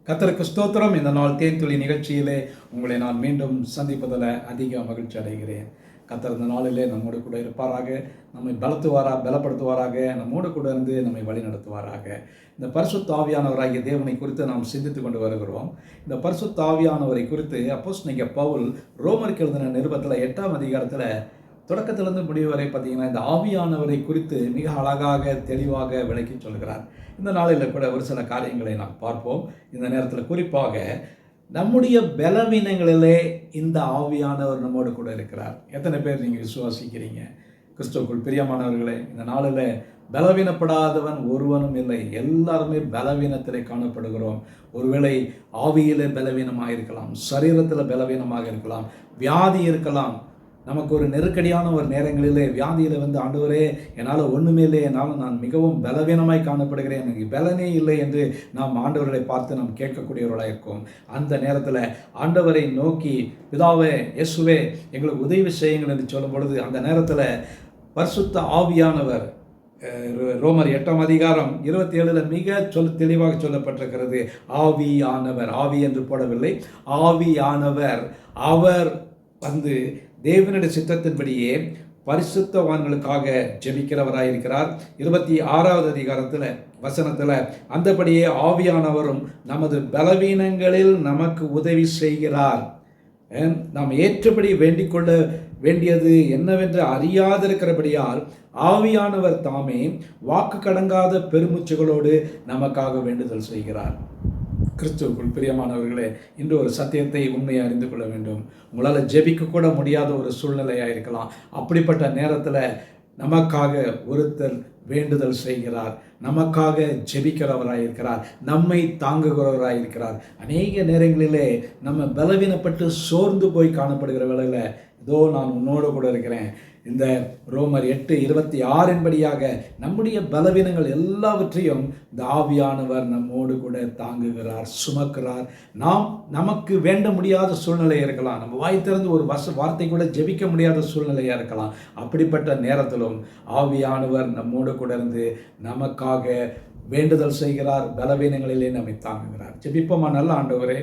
கர்த்தருக்கு ஸ்தோத்திரம். இந்த நாள் தேன்துளி நிகழ்ச்சியிலே உங்களை நான் மீண்டும் சந்திப்பதில் அதிக மகிழ்ச்சி அடைகிறேன். கர்த்தர் இந்த நாளிலே நம்மோடு கூட இருப்பாராக, நம்மை பலப்படுத்துவாராக, நம்மோடு கூட இருந்து நம்மை வழிநடத்துவாராக. இந்த பரிசுத்த ஆவியானவராகிய தேவனை குறித்து நாம் சிந்தித்து கொண்டு வருகிறோம். இந்த பரிசுத்த ஆவியானவரை குறித்து அப்போஸ்தலனாகிய பவுல் ரோமருக்கு எழுதின நிருபத்தில் 8ஆம் அதிகாரத்தில் தொடக்கத்திலிருந்து முடிவு வரை பார்த்தீங்கன்னா இந்த ஆவியானவரை குறித்து மிக அழகாக தெளிவாக விளக்கி சொல்கிறார். இந்த நாளில் கூட ஒரு சில காரியங்களை நாம் பார்ப்போம். இந்த நேரத்தில் குறிப்பாக நம்முடைய பலவீனங்களிலே இந்த ஆவியானவர் நம்மோடு கூட இருக்கிறார். எத்தனை பேர் நீங்கள் விசுவாசிக்கிறீங்க? கிறிஸ்துவுக்குள் பிரியமானவர்களே, இந்த நாளில் பலவீனப்படாதவன் ஒருவனும் இல்லை. எல்லாருமே பலவீனத்திலே காணப்படுகிறோம். ஒருவேளை ஆவியிலே பலவீனமாக இருக்கலாம், சரீரத்தில் பலவீனமாக இருக்கலாம், வியாதி இருக்கலாம். நமக்கு ஒரு நெருக்கடியான ஒரு நேரங்களிலே வியாதியில் ஆண்டவரே என்னால் ஒன்றுமே இல்லை, என்னால் நான் மிகவும் பலவீனமாய் காணப்படுகிறேன், எனக்கு பலனே இல்லை என்று நாம் ஆண்டவர்களை பார்த்து நாம் கேட்கக்கூடியவர்களாக இருக்கும். அந்த நேரத்தில் ஆண்டவரை நோக்கி பிதாவே இயேசுவே எங்களுக்கு உதவி செய்யுங்கள் என்று சொல்லும் பொழுது அந்த நேரத்தில் பரிசுத்த ஆவியானவர் ரோமர் 8ஆம் அதிகாரம் 27 மிக தெளிவாக சொல்லப்பட்டிருக்கிறது. ஆவியானவர், ஆவி என்று போடவில்லை, ஆவியானவர் அவர் தேவனுடைய சித்தத்தின்படியே பரிசுத்தவான்களுக்காக ஜெபிக்கிறவராயிருக்கிறார். 26ஆவது அதிகாரத்தில் வசனத்தில் அந்தபடியே ஆவியானவரும் நமது பலவீனங்களில் நமக்கு உதவி செய்கிறார். நாம் ஏற்றபடி வேண்டிக் கொள்ள வேண்டியது என்னவென்று அறியாதிருக்கிறபடியால் ஆவியானவர் தாமே வாக்கு கடங்காத பெருமூச்சுகளோடு நமக்காக வேண்டுதல் செய்கிறார். கிறிஸ்துவுக்குள் பிரியமானவர்களே, இன்று ஒரு சத்தியத்தை உண்மையை அறிந்து கொள்ள வேண்டும். உங்களால் ஜெபிக்க கூட முடியாத ஒரு சூழ்நிலையாக இருக்கலாம். அப்படிப்பட்ட நேரத்தில் நமக்காக ஒருத்தர் வேண்டுதல் செய்கிறார், நமக்காக ஜெபிக்கிறவராயிருக்கிறார், நம்மை தாங்குகிறவராயிருக்கிறார். அநேக நேரங்களிலே நம்ம பலவீனப்பட்டு சோர்ந்து போய் காணப்படுகிற வேளையில் இதோ நான் உன்னோடு கூட இருக்கிறேன். இந்த ரோமர் 8:26 படியாக நம்முடைய பலவீனங்கள் எல்லாவற்றையும் இந்த ஆவியானவர் நம்மோடு கூட தாங்குகிறார், சுமக்கிறார். நமக்கு வேண்ட முடியாத சூழ்நிலையாக இருக்கலாம், நம்ம வாய் திறந்து ஒரு வார்த்தை கூட ஜெபிக்க முடியாத சூழ்நிலையாக இருக்கலாம். அப்படிப்பட்ட நேரத்திலும் ஆவியானவர் நம்மோடு கூட இருந்து நமக்காக வேண்டுதல் செய்கிறார், பலவீனங்களிலே நம்மை தாங்குகிறார். ஜெபிப்போமா? நல்ல ஆண்டவரே,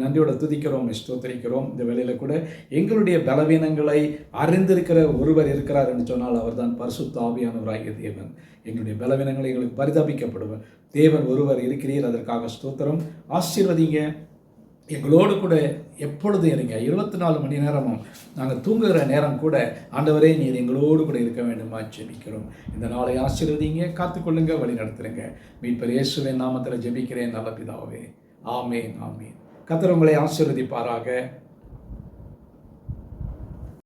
நன்றியோட துதிக்கிறோம், ஸ்தோத்திரிக்கிறோம். இந்த வேளையில் கூட எங்களுடைய பலவீனங்களை அறிந்திருக்கிற ஒருவர் இருக்கிறார் என்று சொன்னால் அவர்தான் பரிசுத்த ஆவியானவராகிய தேவன். எங்களுடைய பலவீனங்களை எங்களுக்கு பரிதாபிக்கப்படுவர் தேவன் ஒருவர் இருக்கிறீர். அதற்காக ஸ்தோத்திரம். ஆசீர்வதிங்க, எங்களோடு கூட எப்பொழுது இருங்க. 24 மணி நேரமும் நாங்கள் தூங்குகிற நேரம் கூட ஆண்டவரே நீர் எங்களோடு கூட இருக்க வேண்டுமா ஜெபிக்கிறோம். இந்த நாளை ஆசீர்வதிங்க, காத்துக்கொள்ளுங்க, வழி நடத்துருங்க. மீட்பர் இயேசுவின் நாமத்தில் ஜெபிக்கிறேன் நல்ல பிதாவே. ஆமேன், ஆமேன். கர்த்தர் உங்களை ஆசீர்வதிப்பாராக.